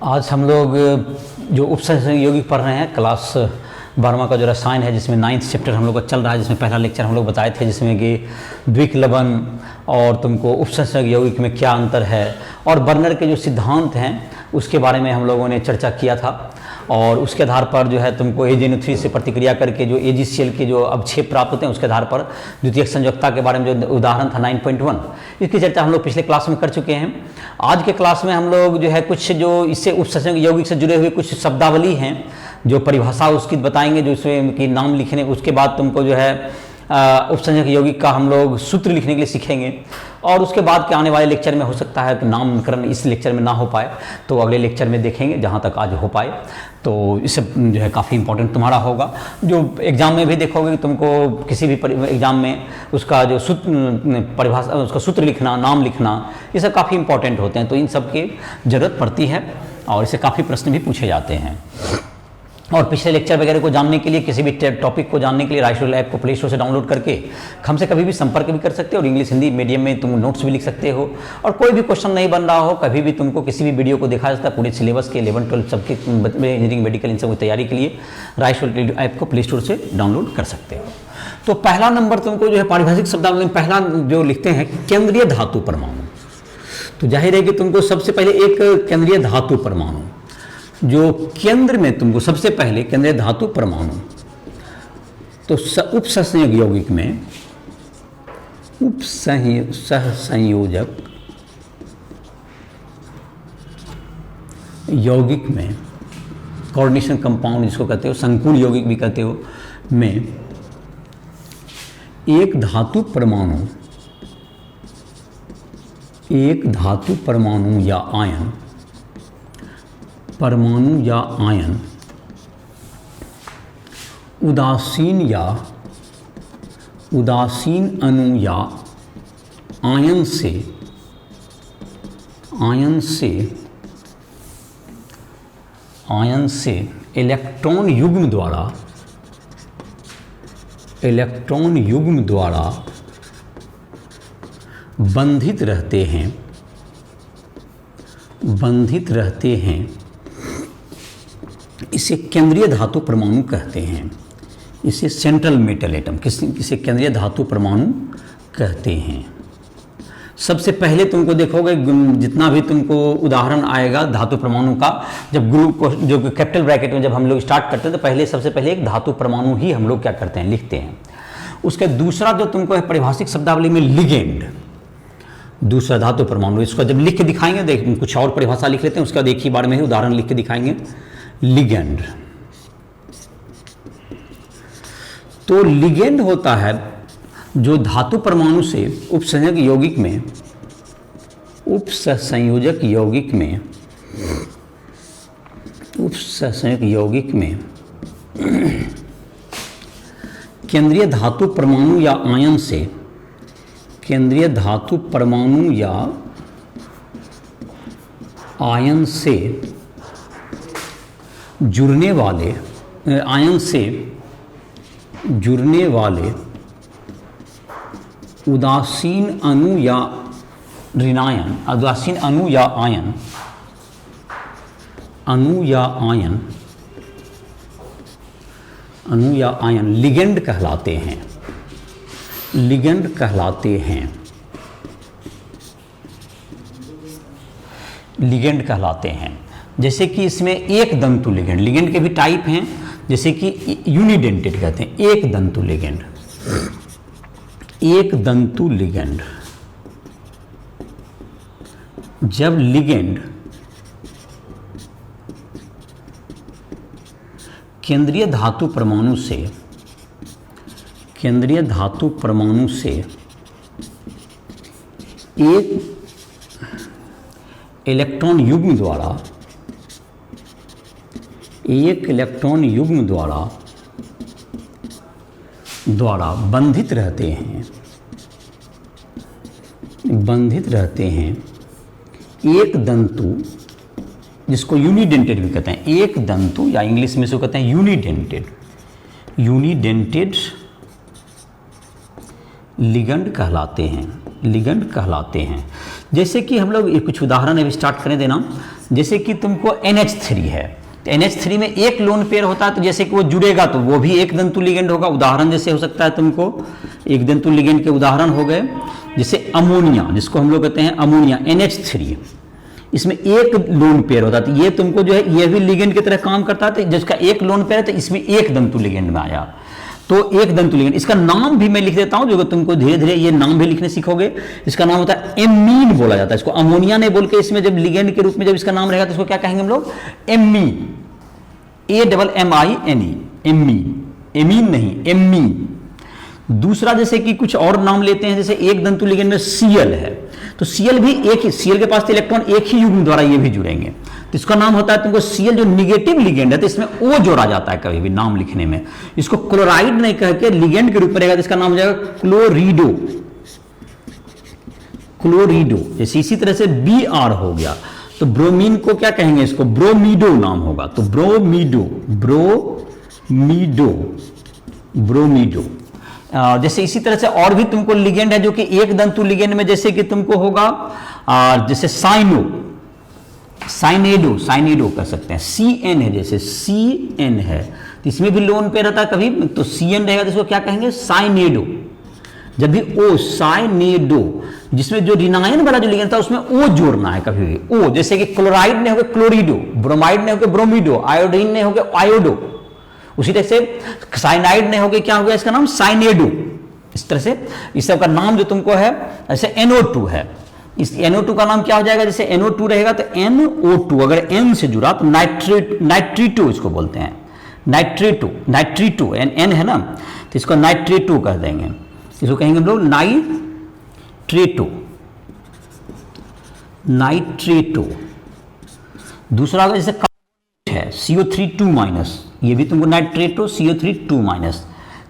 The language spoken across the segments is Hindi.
आज हम लोग जो उपसंहरणिक यौगिक पढ़ रहे हैं क्लास 12वां का जो रसायन है, जिसमें 9th चैप्टर हम लोग का चल रहा है, जिसमें पहला लेक्चर हम लोग बताए थे जिसमें कि द्विक लवण और तुमको उपसंहरणिक यौगिक में क्या अंतर है और बर्नर के जो सिद्धांत हैं उसके बारे में हम लोगों ने चर्चा किया था। और उसके आधार पर जो है तुमको AgNO3 से प्रतिक्रिया करके जो AgCl के जो अवक्षेप प्राप्त होते हैं उसके आधार पर द्वितीयक संयोजकता के बारे में जो उदाहरण था 9.1, इसकी चर्चा हम लोग पिछले क्लास में कर चुके हैं। आज के क्लास में हम लोग जो है कुछ जो इससे उपसंहरणिक यौगिक से जुड़े हुए कुछ शब्दावली हैं जो परिभाषा उसकी बताएंगे, जो इसमें की नाम लिखने, उसके बाद तुमको जो है उपसंहरणिक यौगिक का हम लोग सूत्र लिखने के लिए सीखेंगे। और उसके बाद के आने वाले लेक्चर में हो सकता है कि नामकरण इस लेक्चर में ना हो पाए तो अगले लेक्चर में देखेंगे, जहाँ तक आज हो पाए। तो इससे जो है काफ़ी इंपॉर्टेंट तुम्हारा होगा, जो एग्ज़ाम में भी देखोगे कि तुमको किसी भी एग्ज़ाम में उसका जो सूत्र परिभाषा, उसका सूत्र लिखना, नाम लिखना, ये सब काफ़ी इंपॉर्टेंट होते हैं। तो इन सब की ज़रूरत पड़ती है और इससे काफ़ी प्रश्न भी पूछे जाते हैं। और पिछले लेक्चर वगैरह को जानने के लिए, किसी भी टॉपिक को जानने के लिए राइशोल ऐप को प्ले स्टोर से डाउनलोड करके हमसे कभी भी संपर्क भी कर सकते हो और इंग्लिश हिंदी मीडियम में तुम नोट्स भी लिख सकते हो। और कोई भी क्वेश्चन नहीं बन रहा हो, कभी भी तुमको किसी भी वीडियो को देखा जाता है, पूरे सिलेबस के 11, 12 सबके इंजीनियरिंग, मेडिकल, इन सब की तैयारी के लिए राइशोल ऐप को प्ले स्टोर से डाउनलोड कर सकते हो। तो पहला नंबर तुमको जो है पारिभाषिक शब्दावली में पहला जो लिखते हैं केंद्रीय धातु परमाणु। तो जाहिर है कि तुमको सबसे पहले एक केंद्रीय धातु परमाणु, जो केंद्र में तुमको सबसे पहले केंद्रीय धातु परमाणु, तो उपसंयोजक यौगिक में सहसंयोजक यौगिक में कोऑर्डिनेशन कंपाउंड जिसको कहते हो, संकुल यौगिक भी कहते हो, में एक धातु परमाणु या आयन उदासीन अणु या आयन से इलेक्ट्रॉन युग्म द्वारा बंधित रहते हैं, इसे केंद्रीय धातु परमाणु कहते हैं। इसे सेंट्रल मेटल एटम, किसे केंद्रीय धातु परमाणु कहते हैं। सबसे पहले तुमको देखोगे जितना भी तुमको उदाहरण आएगा धातु परमाणु का, जब ग्रुप को जो कैपिटल ब्रैकेट में जब हम लोग स्टार्ट करते हैं तो पहले सबसे पहले एक धातु परमाणु ही हम लोग क्या करते हैं, लिखते हैं। उसके दूसरा जो तुमको है परिभाषिक शब्दावली में लिगेंड, दूसरा धातु परमाणु, इसको जब लिख के दिखाएंगे, देख कुछ और परिभाषा लिख लेते हैं, उसके बाद एक ही बार में ही उदाहरण लिख के दिखाएंगे। लिगेंड, तो लिगेंड होता है जो धातु परमाणु से उपसंयोजक यौगिक में केंद्रीय धातु परमाणु या आयन से जुड़ने वाले उदासीन अणु या आयन लिगेंड कहलाते हैं। जैसे कि इसमें एक दंतु लिगेंड के भी टाइप हैं, जैसे कि यूनिडेंटेड कहते हैं, एक दंतु लिगेंड। जब लिगेंड केंद्रीय धातु परमाणु से एक इलेक्ट्रॉन युग्म द्वारा बंधित रहते हैं एक दंतु, जिसको यूनिडेंटेड भी कहते हैं, एक दंतु या इंग्लिश में इसको कहते हैं यूनिडेंटेड लिगेंड कहलाते हैं। जैसे कि हम लोग कुछ उदाहरण अभी स्टार्ट करें देना। जैसे कि तुमको NH3 है, तो NH3 में एक लोन पेयर होता है, तो जैसे कि वो जुड़ेगा तो वो भी एक दंतु लिगेंड होगा। उदाहरण जैसे हो सकता है तुमको एक दंतु लिगेंड के उदाहरण हो गए, जैसे अमोनिया, जिसको हम लोग कहते हैं अमोनिया NH3, इसमें एक लोन पेयर होता है, तो ये तुमको जो है ये भी लिगेंड की तरह काम करता है। तो जिसका एक लोन पेयर है तो इसमें एक दंतु लिगेंड में आया, तो एक दंतु लिगेंड। इसका नाम भी मैं लिख देता हूं, जो तुमको धीरे धीरे ये नाम भी लिखने सीखोगे। इसका नाम होता है एमीन बोला जाता है इसको, अमोनिया नहीं बोल के इसमें जब लिगेंड के रूप में जब इसका नाम रहेगा तो इसको क्या कहेंगे हम लोग? एमीन, AMMINE, एमीन, एमीन नहीं एमीन। दूसरा जैसे कि कुछ और नाम लेते हैं, जैसे एक दंतु लिगेंड में Cl है, तो Cl भी एक ही, Cl के पास तो इलेक्ट्रॉन एक ही युग्म द्वारा ये भी जुड़ेंगे, तो इसका नाम होता है तुमको Cl, जो निगेटिव लिगेंड है, तो इसमें O जोड़ा जाता है कभी भी नाम लिखने में। इसको क्लोराइड नहीं कह के लिगेंड के रूप में रहेगा, तो इसका नाम हो जाएगा क्लोरिडो, क्लोरिडो। जैसे इसी तरह से Br हो गया, तो ब्रोमीन को क्या कहेंगे? इसको ब्रोमीडो नाम होगा, तो ब्रोमीडो, ब्रोमीडो, ब्रोमीडो। जैसे इसी तरह से और भी तुमको लिगेंड है जो कि एक दंतु लिगेंड में, जैसे कि तुमको होगा जैसे साइनो, साइनेडो, साइनेडो कर सकते हैं। Cn है, जैसे Cn है तो इसमें भी लोन पे रहता है कभी, तो Cn रहेगा तो इसको क्या कहेंगे? साइनेडो। जब भी O, साइनेडो, जिसमें जो रिनायन वाला जो लिगेंड था उसमें O जोड़ना है कभी भी, O। जैसे कि क्लोराइड ने होगा क्लोरिडो, ब्रोमाइड ने होगा ब्रोमीडो, आयोडीन ने होगा आयोडो। उसी तरह से साइनाइड ने हो गया, क्या हो गया इसका नाम? साइनेडो। इस तरह से इस सब का नाम जो तुमको है, जैसे NO2 है, इस NO2 का नाम क्या हो जाएगा? जैसे NO2 रहेगा तो NO2, अगर N से जुड़ा तो नाइट्रेटो इसको बोलते हैं, नाइट्रेटो, नाइट्रेटो, N है ना, तो इसको नाइट्रेटो कह देंगे, इसको कहेंगे हम लोग नाइट्रेटो, नाइट्रेटो। दूसरा अगर जैसे है CO3 -, ये भी तुमको नाइट्रेटो, CO3 -,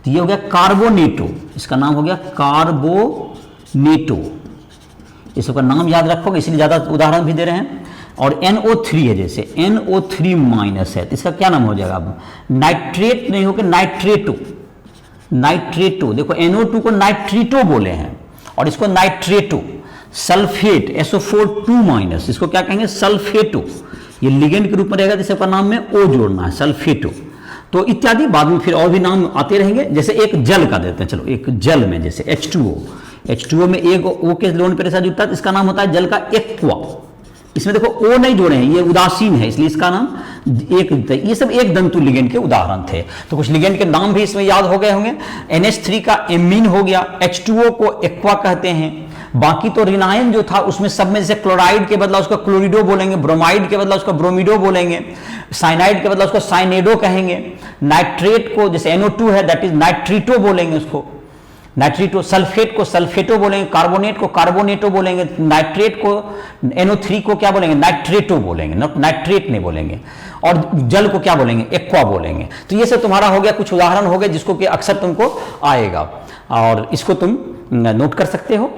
तो ये हो गया कार्बोनेटो, इसका नाम हो गया कार्बोनेटो। इस सबका नाम याद रखोगे, इसलिए ज़्यादा उदाहरण भी दे रहे हैं। और NO3 है, जैसे NO3 है, तो इसका क्या नाम हो जाएगा? अब नाइट्रेट नहीं होकर नाइट्रेटो, नाइट्रेटो। देखो NO2 को नाइट्रेटो बोले हैं और इसको नाइट्रेटो। सल्फेट SO4 -, इसको क्या कहेंगे? सल्फेटो। ये लिगेंड के रूप में रहेगा, जिसका नाम में O जोड़ना है, सल्फेटो। तो इत्यादि बाद में फिर और भी नाम आते रहेंगे। जैसे एक जल का देते हैं, चलो एक जल में जैसे H2O में एक O के लोन पे साथ जुड़ता है, इसका नाम होता है जल का एक्वा। इसमें देखो O नहीं जोड़े हैं, ये उदासीन है, इसलिए इसका नाम एक। ये सब एक दंतु लिगेंड के उदाहरण थे। तो कुछ लिगेंड के नाम भी इसमें याद हो गए होंगे। NH3 का एमीन हो गया, H2O को एक्वा कहते हैं। बाकी तो रिनायन जो था उसमें सब में, जैसे क्लोराइड के बदला उसको क्लोरिडो बोलेंगे, ब्रोमाइड के बदला उसको ब्रोमीडो बोलेंगे, साइनाइड के बदला उसको साइनेडो कहेंगे, नाइट्रेट को जैसे NO2 है दैट इज नाइट्रीटो बोलेंगे उसको, नाइट्रीटो। सल्फेट को सल्फेटो बोलेंगे, कार्बोनेट को कार्बोनेटो बोलेंगे, नाइट्रेट को NO3 को क्या बोलेंगे? नाइट्रेटो बोलेंगे, नाइट्रेट नहीं बोलेंगे। और जल को क्या बोलेंगे? एक्वा बोलेंगे। तो ये सब तुम्हारा हो गया, कुछ उदाहरण हो गए जिसको कि अक्सर तुमको आएगा और इसको तुम नोट कर सकते हो।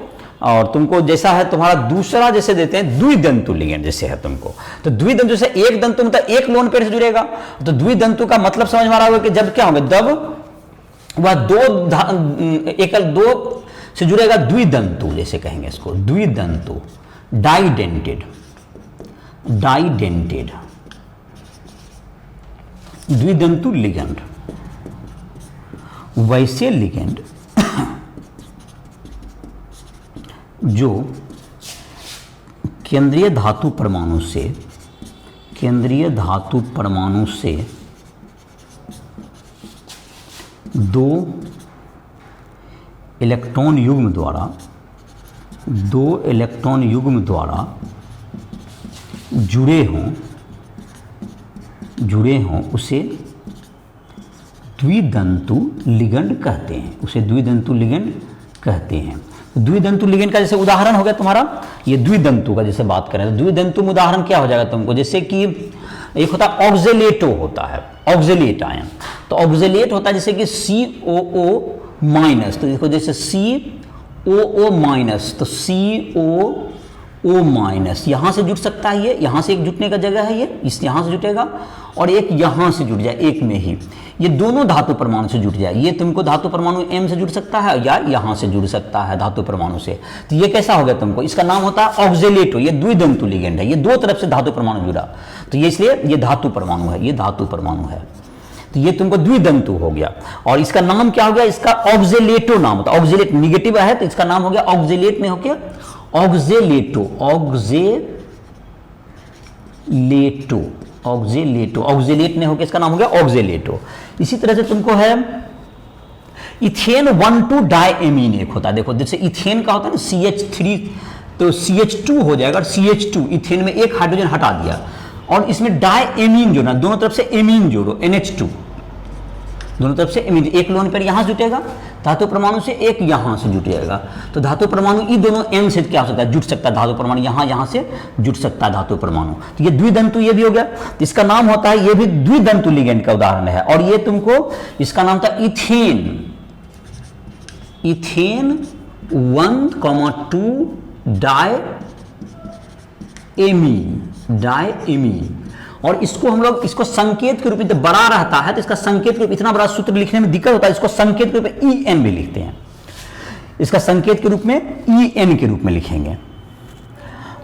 और तुमको जैसा है तुम्हारा दूसरा जैसे देते हैं द्विदंतु लिगेंड जैसे है तुमको, तो द्विदंतु से एक दंतु मतलब एक लोन पेयर से जुड़ेगा, तो द्विदंतु का मतलब समझ में आ रहा होगा कि जब क्या होगा, जब वह दो से जुड़ेगा, द्विदंतु जैसे कहेंगे इसको, द्विदंतु, डाइडेंटेड, डाइडेंटेड द्विदंतु लिगेंड। वैसे लिगेंड जो केंद्रीय धातु परमाणु से दो इलेक्ट्रॉन युग्म द्वारा जुड़े हों उसे द्विदंतु लिगेंड कहते हैं, उसे द्विदंतु लिगेंड कहते हैं। द्विदंतु लिगेंड का जैसे उदाहरण हो गया तुम्हारा, ये द्विदंतु का जैसे बात करें तो द्विदंतु में उदाहरण क्या हो जाएगा तुमको, जैसे कि एक होता है ऑक्जेलेटो होता है, ऑक्जेलेट आयन। तो ऑक्जेलेट होता है जैसे कि COO-, तो देखो जैसे COO-, तो COO O माइनस, यहाँ से जुड़ सकता है ये, यहाँ से एक जुटने का जगह है ये, इस यहाँ से जुटेगा और एक यहाँ से जुट जाए, एक में ही ये दोनों धातु परमाणु से जुट जाए। ये तुमको धातु परमाणु M से जुड़ सकता है या यहाँ से जुड़ सकता है धातु परमाणु से। तो ये कैसा हो गया तुमको, इसका नाम होता है ऑक्जेलेटो, ये द्विदंतु लिगेंड है, ये दो तरफ से धातु परमाणु जुड़ा, तो ये इसलिए ये धातु परमाणु है, ये धातु परमाणु है, तो ये तुमको द्विदंतु हो गया। और इसका नाम क्या हो गया, इसका ऑक्जेलेटो नाम होता है। ऑक्जेलेट निगेटिव है तो इसका नाम हो गया ऑक्जेलेट में हो गया ऑक्जेलेटो, ऑक्जेलेटो, ऑक्जेलेटो, ऑक्जेलेट ने होकर इसका नाम हो गया ऑक्जेलेटो। इसी तरह से तुमको है इथेन 1,2 डायएमीन एक होता है, देखो जैसे इथेन का होता है ना CH3, तो CH2 हो जाएगा, CH2 इथेन में एक हाइड्रोजन हटा दिया और इसमें डायएमीन जोड़ना, दोनों तरफ से एमीन जोड़ो, NH2, दोनों तरफ से एमीन, एक लोन पेयर यहां जुटेगा धातु परमाणु से, एक यहां से जुट जाएगा, तो धातु परमाणु ये दोनों M से क्या हो सकता है, जुट सकता है धातु परमाणु, यहां से जुट सकता है धातु परमाणु। तो ये द्विदंतु ये भी हो गया, तो इसका नाम होता है, ये भी द्विदंतु लिगेंड का उदाहरण है। और ये तुमको इसका नाम था इथेन, इथेन 1,2 डायएमीन, डायएमीन। और इसको हम लोग इसको संकेत के रूप में, बड़ा रहता है तो इसका संकेत के रूप, इतना बड़ा सूत्र लिखने में दिक्कत होता है, इसको संकेत के रूप में EN भी लिखते हैं, इसका संकेत के रूप में EN के रूप में लिखेंगे।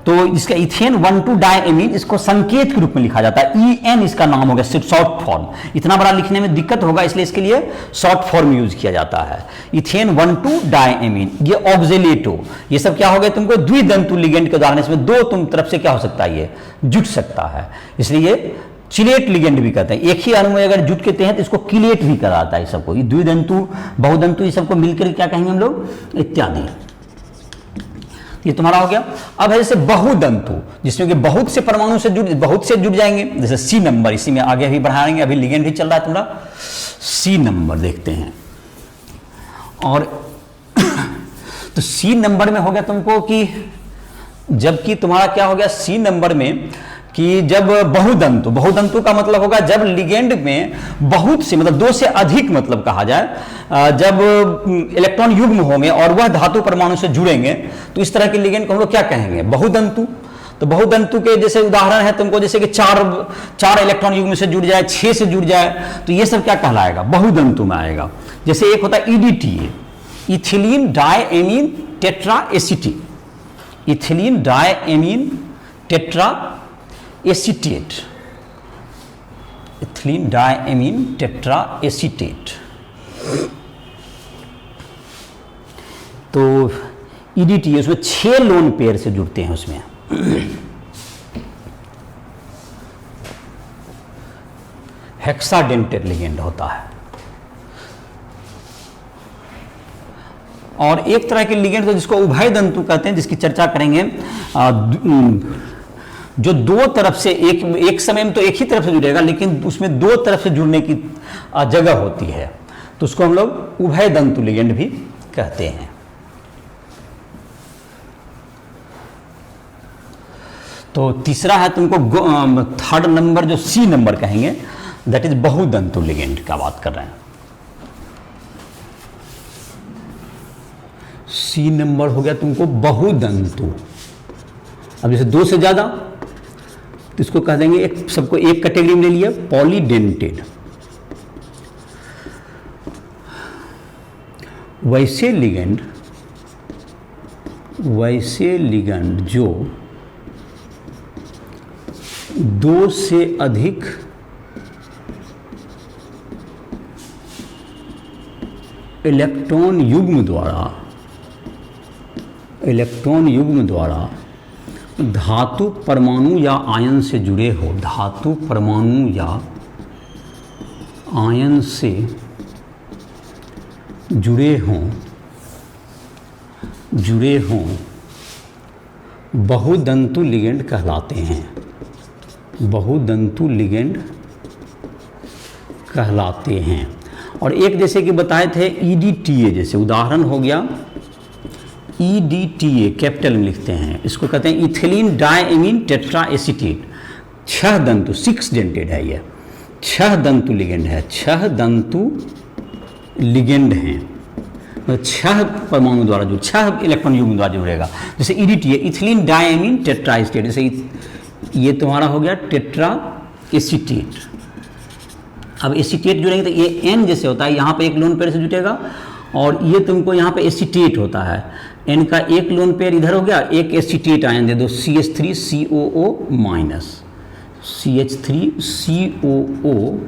तो इसका इथेन 1,2 डायएमीन, इसको संकेत के रूप में लिखा जाता है, EN इसका नाम हो गया, शॉर्ट फॉर्म, इतना बड़ा लिखने में दिक्कत होगा इसलिए इसके लिए शॉर्ट फॉर्म यूज किया जाता है, इथेन 1,2 डायएमीन। ये ऑक्जेलेटो, ये सब क्या हो गया तुमको द्विदंतु लिगेंड के उदाहरण, इसमें दो तुम तरफ से क्या हो सकता है, ये जुट सकता है, इसलिए चिलेट लिगेंड भी कहते हैं। एक ही अणु में अगर जुट के हैं तो इसको किलेट भी कराता है सबको, ये द्विदंतु बहुदंतु ये सबको मिलकर क्या कहेंगे हम लोग, इत्यादि। ये तुम्हारा हो गया। अब है जैसे बहुदंतु, जिसमें कि बहुत से परमाणु से बहुत से जुड़ जाएंगे, जैसे C नंबर, इसी में आगे भी बढ़ाएंगे, अभी लिगेंड भी चल रहा है तुम्हारा, C नंबर देखते हैं। और तो C नंबर में हो गया तुमको कि जबकि तुम्हारा क्या हो गया C नंबर में कि जब बहुदंतु, बहुदंतु का मतलब होगा जब लिगेंड में बहुत से मतलब दो से अधिक मतलब कहा जाए, जब इलेक्ट्रॉन युग्म होंगे और वह धातु परमाणु से जुड़ेंगे तो इस तरह के लिगेंड को हम लोग क्या कहेंगे, बहुदंतु। तो बहुदंतु के जैसे उदाहरण है तुमको, जैसे कि चार इलेक्ट्रॉन युग्म से जुड़ जाए, 6 से जुड़ जाए, तो ये सब क्या कहलाएगा, बहुदंतु में आएगा। जैसे एक होता है EDTA, ethylene diamine tetra acetate, ethylene diamine tetra acetate, ethylene diamine tetra acetate. तो EDTA उसमें 6 लोन पेयर से जुड़ते हैं उसमें। हेक्साडेंटेड लिगेंड होता है। और एक तरह के लिगेंड तो जिसको उभयदंतु कहते हैं, जिसकी चर्चा करेंगे, जो दो तरफ से एक समय में तो एक ही तरफ से जुड़ेगा, लेकिन उसमें दो तरफ से जुड़ने की जगह होती है, तो उसको हम लोग उभयदंतु लिगेंड भी कहते हैं। तो तीसरा है तुमको थर्ड नंबर जो C नंबर कहेंगे, दैट इज बहुदंतु लिगेंड का बात कर रहे हैं। C नंबर हो गया तुमको बहुदंतु। अब जैसे 2 से ज्यादा तो इसको कह देंगे, एक सबको एक कैटेगरी में ले लिया, पॉलीडेंटेड। वैसे लिगेंड जो 2 से अधिक इलेक्ट्रॉन युग्म द्वारा धातु परमाणु या आयन से जुड़े हो, धातु परमाणु या आयन से जुड़े हों बहुदंतु लिगेंड कहलाते हैं, बहुदंतु लिगेंड कहलाते हैं। और एक जैसे कि बताए थे EDTA, जैसे उदाहरण हो गया EDTA, कैपिटल में लिखते हैं, इसको कहते हैं ethylene diamine tetra acetate. 6 दंतु, 6 dented है ये, 6 दंतु लिगेंड है, 6 दंतु लिगेंड हैं, 6 परमाणु द्वारा 6 इलेक्ट्रॉन युग्म द्वारा जुड़ेगा। जैसे EDTA, इथिलीन डायमीन टेट्राएस्टेट, जैसे ये तुम्हारा हो गया टेट्रा एसीटेट। अब एसीटेट जुड़ेंगे तो ये N जैसे होता है, यहाँ पे एक लोन पेयर से जुटेगा और ये तुमको यहाँ पे एसीटेट होता है, N का एक लोन पेयर इधर हो गया, एक एसीटेट आयन दे दो CH3COO minus, CH3COO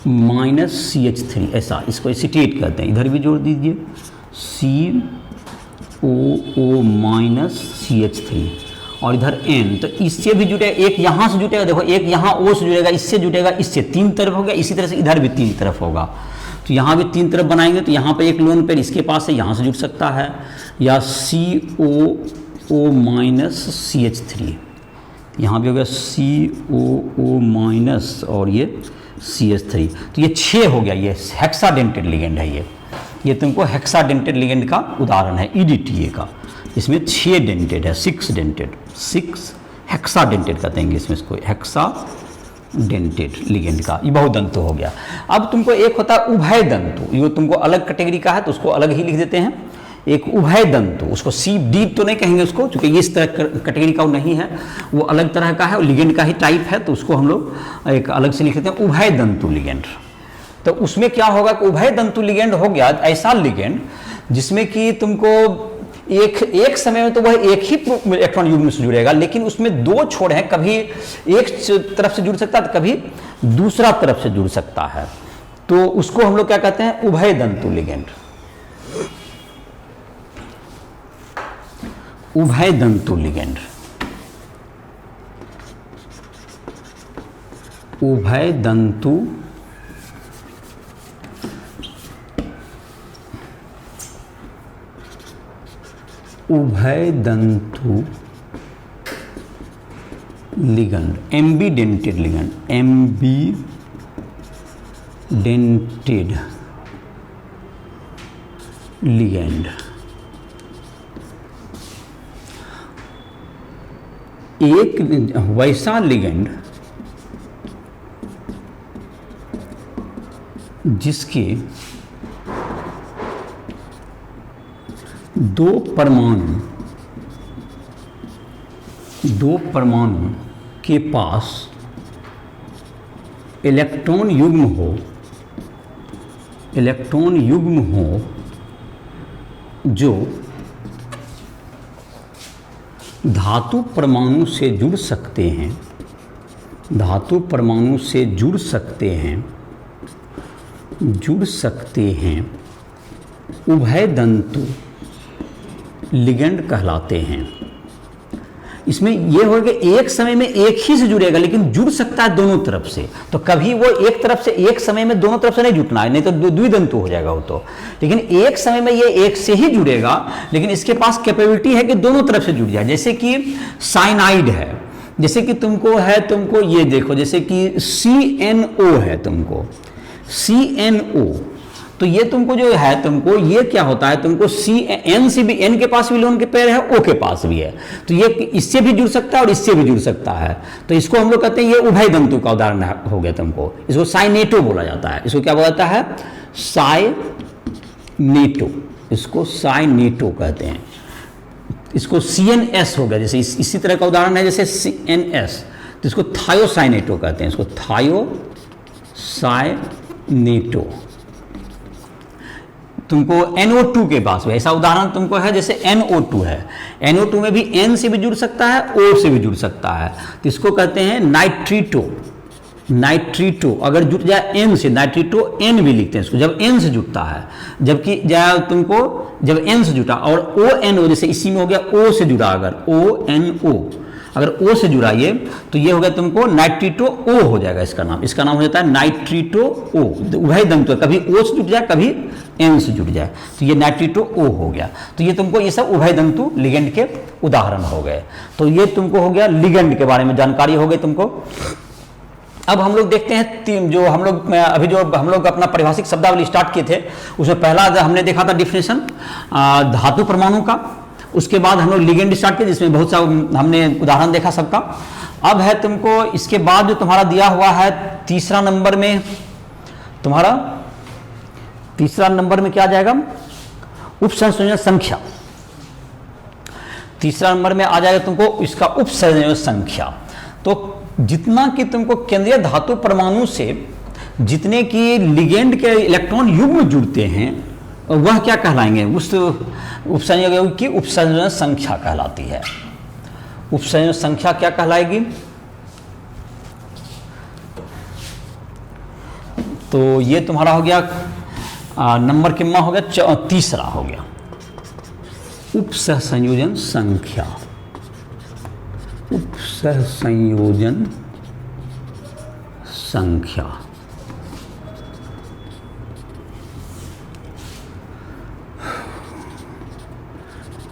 minus CH3, ऐसा इसको एसीटेट कहते हैं। इधर भी जोड़ दीजिए COO माइनस CH3 और इधर N, तो इससे भी जुटेगा, एक यहाँ से जुटेगा, देखो एक यहाँ O से जुड़ेगा, इससे जुटेगा, इससे 3 तरफ हो गया, इसी तरह से इधर भी 3 तरफ होगा। तो यहाँ भी 3 तरफ बनाएंगे तो यहाँ पे एक लोन पेयर इसके पास है, यहाँ से जुड़ सकता है, या COO माइनस CH3, यहाँ भी हो गया COO माइनस और ये CH3, तो ये 6 हो गया। ये हेक्साडेंटेड लिगेंड है, ये तुमको हेक्साडेंटेड लिगेंड का उदाहरण है EDTA का। इसमें 6 डेंटेड है, 6 डेंटेड, 6 हेक्साडेंटेड कहते हैं इसमें, इसको हेक्साडेंटेड लिगेंड का, ये बहुदंतु हो गया। अब तुमको एक होता है उभय दंतु, ये तुमको अलग कैटेगरी का है तो उसको अलग ही लिख देते हैं। एक उभय दंतु, उसको सी डीप तो नहीं कहेंगे उसको, क्योंकि ये इस तरह कैटेगरी का वो नहीं है, वो अलग तरह का है, लिगेंड का ही टाइप है, तो उसको हम लोग एक अलग से लिख देते हैं उभय दंतु लिगेंड। तो उसमें क्या होगा कि उभय दंतु लिगेंड हो गया ऐसा लिगेंड जिसमें कि तुमको एक समय में तो वह एक ही इलेक्ट्रॉन युग्म से जुड़ेगा, लेकिन उसमें 2 छोर हैं, कभी एक तरफ से जुड़ सकता है तो कभी दूसरा तरफ से जुड़ सकता है, तो उसको हम लोग क्या कहते हैं उभय दंतु लिगेंड। उभय दंतु लिगेंड, उभय दंतु ligand, ambidentate ligand, ambidentate ligand. एक वैसा लिगेंड जिसके 2 परमाणु के पास इलेक्ट्रॉन युग्म हो जो धातु परमाणु से जुड़ सकते हैं, उभय दंतु लिगेंड कहलाते हैं। इसमें यह होगा कि एक समय में एक ही से जुड़ेगा, लेकिन जुड़ सकता है दोनों तरफ से, तो कभी वो एक तरफ से एक समय में दोनों तरफ से नहीं जुटना है, नहीं तो द्विदंतु हो जाएगा वो तो। लेकिन एक समय में ये एक से ही जुड़ेगा, लेकिन इसके पास कैपेबिलिटी है कि दोनों तरफ से जुड़ जाए। जैसे कि साइनाइड है, जैसे कि तुमको ये देखो, जैसे कि CNO है, तुमको CNO, तो ये तुमको जो है ये क्या होता है, तुमको N से भी, N के पास भी लोन के पेयर है, O के पास भी है, तो ये इससे भी जुड़ सकता है और इससे भी जुड़ सकता है, तो इसको हम लोग कहते हैं ये उभय दंतु का उदाहरण हो गया तुमको। इसको साइनेटो बोला जाता है, इसको क्या बोला जाता है साइनेटो, इसको साइनेटो कहते हैं। इसको CNS हो गया, जैसे इसी तरह का उदाहरण है जैसे CNS, तो इसको थायोसाइनेटो कहते हैं, इसको थायोसाइनेटो। तुमको NO2 के पास भी ऐसा उदाहरण तुमको है, जैसे NO2 है, NO2 में भी N से भी जुड़ सकता है, O से भी जुड़ सकता है, तो इसको कहते हैं नाइट्रीटो। अगर जुट जाए N से, नाइट्रीटो N भी लिखते हैं इसको, जब N से जुटता है, जबकि जब N से जुटा और ONO, जैसे इसी में हो गया O से जुड़ा, अगर ONO अगर O से जुड़ा ये, तो ये हो गया तुमको नाइट्रीटो O हो जाएगा, इसका नाम हो जाता है नाइट्रीटो O। उभय दंतु, कभी O से जुट जाए कभी N से जुट जाए, तो ये नाइट्रीटो O हो गया। तो ये तुमको ये सब उभय दंतु लिगेंड के उदाहरण हो गए। तो ये तुमको हो गया लिगेंड के बारे में जानकारी हो गई तुमको। अब हम लोग देखते हैं जो हम लोग अपना परिभाषिक शब्दावली स्टार्ट किए थे, उसमें पहला हमने देखा था डिफिनेशन धातु परमाणु का, उसके बाद हम लोग लिगेंड स्टार्ट किए जिसमें बहुत सा हमने उदाहरण देखा सबका। अब है तुमको इसके बाद जो तुम्हारा दिया हुआ है तीसरा नंबर में तुम्हारा तीसरा नंबर में क्या आ जाएगा, उपसंयोजन संख्या। तीसरा नंबर में आ जाएगा तुमको इसका उपसंयोजन संख्या। तो जितना कि तुमको केंद्रीय धातु परमाणु से जितने की लिगेंड के इलेक्ट्रॉन युग्म जुड़ते हैं वह क्या कहलाएंगे, उस उपसंयोजन की उपसंयोजन संख्या कहलाती है। उपसंयोजन संख्या क्या कहलाएगी, तो ये तुम्हारा हो गया नंबर कितना हो गया, तीसरा हो गया उपसंयोजन संख्या। उपसंयोजन संख्या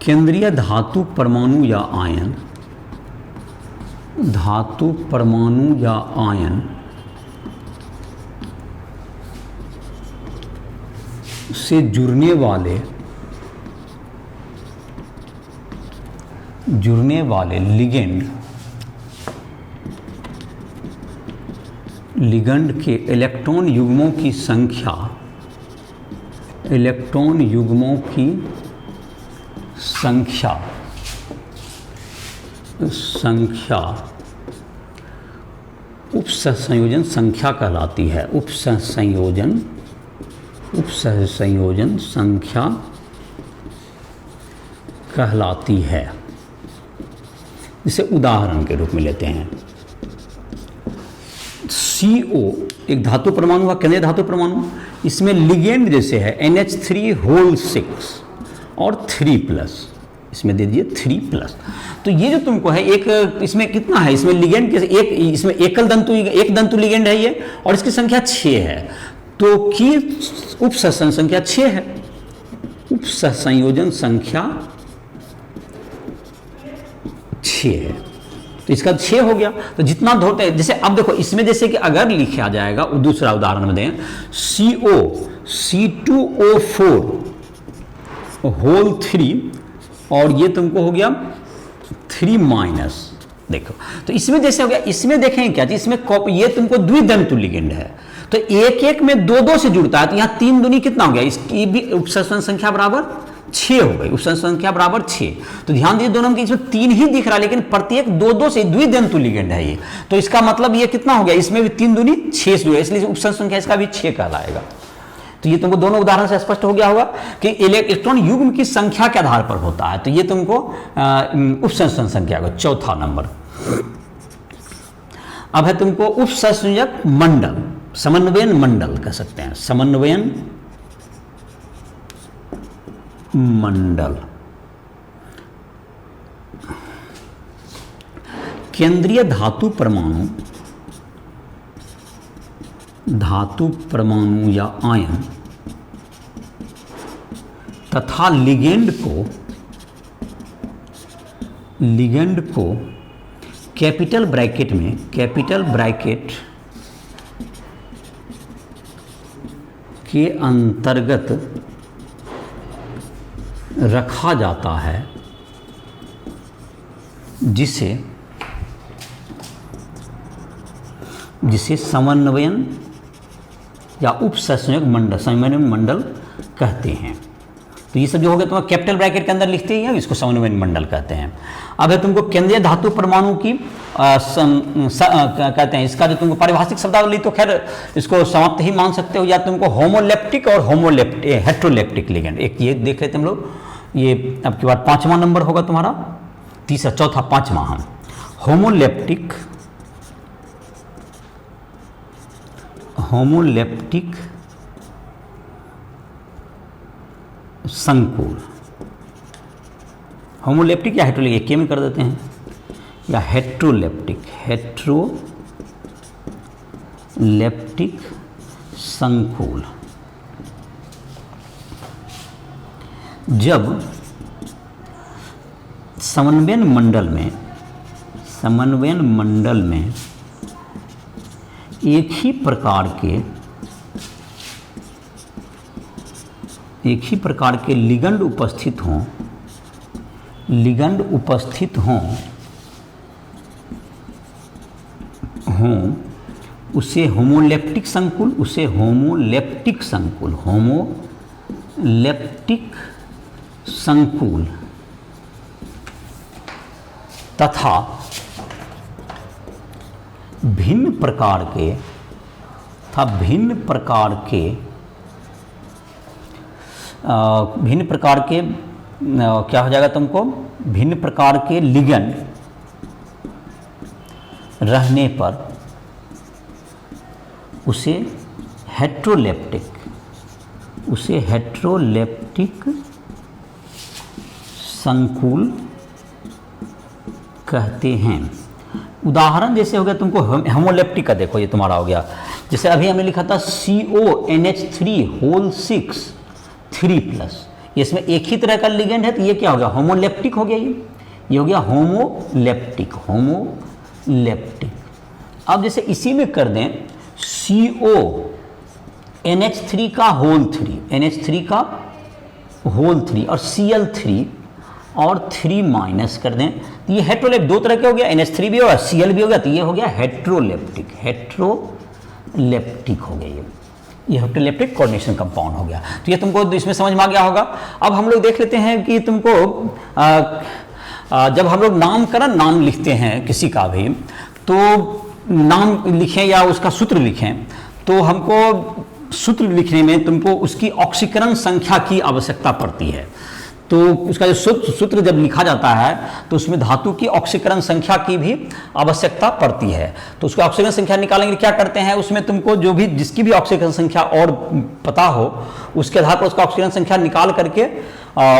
केंद्रीय धातु परमाणु या आयन, धातु परमाणु या आयन से जुड़ने वाले लिगेंड के इलेक्ट्रॉन युग्मों की संख्या उपसंयोजन संख्या कहलाती है। उपसंयोजन संख्या कहलाती है। इसे उदाहरण के रूप में लेते हैं, CO एक धातु परमाणु हुआ, केंद्रीय धातु परमाणु, इसमें लिगेंड जैसे है NH3 और 3+, इसमें दे दिए 3+। तो ये जो तुमको है एक, इसमें कितना है, इसमें लिगेंड के एक, इसमें एक दंतु लिगेंड है ये, और इसकी संख्या 6 है, तो की उपसंयोजन संख्या 6 है। उपसंयोजन संख्या 6 है, तो इसका 6 हो गया। तो जितना धोते हैं, जैसे अब देखो इसमें जैसे कि अगर लिखा जाएगा, दूसरा उदाहरण में दें, CO C2O4 होल 3 और ये तुमको हो गया 3-। देखो तो इसमें जैसे हो गया, इसमें देखें क्या, इसमें ये तुमको द्विदंतु लिगेंड है, तो एक में 2 से जुड़ता है, तो यहाँ 3 दूनी कितना हो गया, इसकी भी उपसंयोजन संख्या बराबर 6 हो गई। उपसंयोजन संख्या बराबर 6। तो ध्यान दीजिए दोनों में इसमें 3 ही दिख रहा है, लेकिन प्रत्येक 2 से द्विदंतु लिगेंड है ये, तो इसका मतलब ये कितना हो गया, इसमें भी 3 दूनी 6 से जुड़ा, इसलिए उपसंयोजन संख्या इसका भी 6 कहलाएगा। तो ये तुमको दोनों उदाहरण से स्पष्ट हो गया होगा कि इलेक्ट्रॉन युग्म की संख्या के आधार पर होता है। तो ये तुमको उपसंयोजन संख्या का चौथा नंबर। अब है तुमको उपसंयोजक मंडल, समन्वयन मंडल कह सकते हैं, समन्वयन मंडल। केंद्रीय धातु परमाणु या आयन तथा लिगेंड को कैपिटल ब्रैकेट के अंतर्गत रखा जाता है, जिसे समन्वयन या समन्वयन मंडल कहते हैं। तो ये सब जो हो गया तुम्हारा कैपिटल ब्रैकेट के अंदर लिखते हैं, इसको समन्वयन मंडल कहते हैं। अब है तुमको केंद्रीय धातु परमाणु की कहते हैं, इसका जो तुमको पारिभाषिक शब्दावली तो खैर इसको समाप्त ही मान सकते हो, या तुमको होमोलेप्टिक और हेट्रोलेप्टिक लिगेंड, एक ये देख लेते हम लोग। ये अब की बार 5वां नंबर होगा तुम्हारा, तीसरा चौथा 5वां हम होमोलेप्टिक संकुल, होमोलेप्टिक या हेट्रोलेप्टिक के में कर देते हैं, या हेट्रोलेप्टिक संकुल। जब समन्वयन मंडल में एक ही प्रकार के लिगेंड उपस्थित हों उसे होमोलेप्टिक संकुल, उसे होमोलेप्टिक संकुल, होमोलेप्टिक संकुल तथा भिन्न प्रकार के क्या हो जाएगा तुमको, भिन्न प्रकार के लिगेंड रहने पर उसे हेट्रोलेप्टिक संकुल कहते हैं। उदाहरण जैसे हो गया तुमको होमोलेप्टिक का, देखो ये तुम्हारा हो गया, जैसे अभी हमने लिखा था CONH3 3+, इसमें एक ही तरह का लिगेंड है, तो ये क्या हो गया, होमोलेप्टिक हो गया। ये हो गया होमोलेप्टिक। अब जैसे इसी में कर दें CONH3 का होल 3 और Cl3 और 3- कर दें, तो ये हेट्रोलेप दो तरह के हो गया, NH3 भी होगा, Cl भी होगा, तो ये हो गया हेट्रोलेप्टिक हो गया। ये हेट्रोलेप्टिक कोऑर्डिनेशन कंपाउंड हो गया। तो ये तुमको इसमें समझ में आ गया होगा। अब हम लोग देख लेते हैं कि तुमको जब हम लोग नाम लिखते हैं किसी का भी, तो नाम लिखें या उसका सूत्र लिखें, तो हमको सूत्र लिखने में तुमको उसकी ऑक्सीकरण संख्या की आवश्यकता पड़ती है। तो उसका जो सूत्र जब लिखा जाता है तो उसमें धातु की ऑक्सीकरण संख्या की भी आवश्यकता पड़ती है। तो उसको ऑक्सीकरण संख्या निकालेंगे, क्या करते हैं उसमें तुमको जो भी जिसकी भी ऑक्सीकरण संख्या और पता हो उसके आधार पर उसका ऑक्सीकरण संख्या निकाल करके